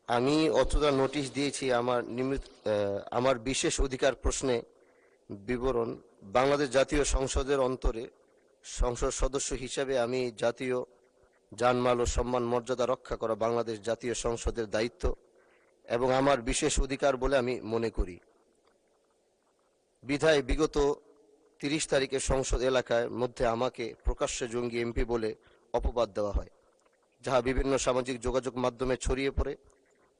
আমি অতটা নোটিশ দিয়েছি আমার বিশেষ অধিকার প্রশ্নে বিবরণ। বাংলাদেশ জাতীয় সংসদের অন্তরে সংসদ সদস্য হিসেবে আমি জাতীয় জানমাল ও সম্মান মর্যাদা রক্ষা করা বাংলাদেশ জাতীয় সংসদের দায়িত্ব এবং আমার বিশেষ অধিকার বলে আমি মনে করি। বিধায় বিগত 30 তারিখে সংসদ এলাকার মধ্যে আমাকে প্রকাশ্যে জঙ্গি এমপি বলে অপবাদ দেওয়া হয়, যাহা বিভিন্ন সামাজিক যোগাযোগ মাধ্যমে ছড়িয়ে পড়ে।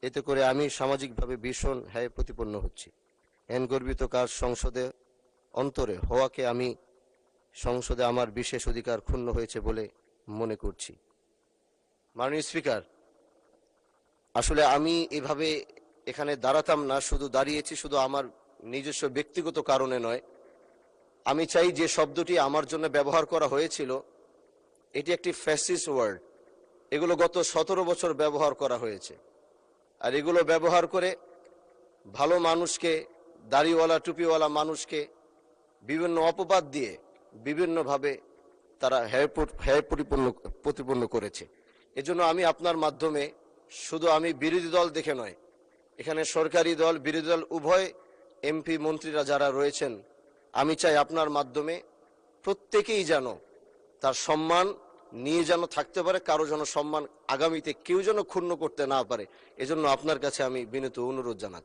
এতে করে আমি সামাজিকভাবে ভীষণ হ্যায় প্রতিপন্ন হচ্ছি। এন গর্বিত কাজ সংসদে অন্তরে হওয়াকে আমি সংসদে আমার বিশেষ অধিকার ক্ষুণ্ণ হয়েছে বলে মনে করছি। মাননীয় স্পিকার, আসলে আমি এভাবে এখানে দাঁড়াতাম না, শুধু দাঁড়িয়েছি শুধু আমার নিজস্ব ব্যক্তিগত কারণে নয়। আমি চাই যে শব্দটি আমার জন্য ব্যবহার করা হয়েছিল এটি একটি ফ্যাসিস্ট ওয়ার্ড। এগুলো গত 17 বছর ব্যবহার করা হয়েছে, আর এগুলো ব্যবহার করে ভালো মানুষকে, দাড়িওয়ালা টুপিওয়ালা মানুষকে বিভিন্ন অপবাদ দিয়ে বিভিন্নভাবে তারা হ্যায় প্রতিপন্ন করেছে। এজন্য আমি আপনার মাধ্যমে শুধু আমি বিরোধী দল দেখে নয়, এখানে সরকারি দল বিরোধী দল উভয় এমপি মন্ত্রীরা যারা রয়েছেন, আমি চাই আপনার মাধ্যমে প্রত্যেকেই যেন তার সম্মান নিয়ে যেন থাকতে পারে, কারো যেন সম্মান আগামীতে কেউ যেন ক্ষুণ্ণ করতে না পারে। এজন্য আপনার কাছে আমি বিনীত অনুরোধ জানাচ্ছি।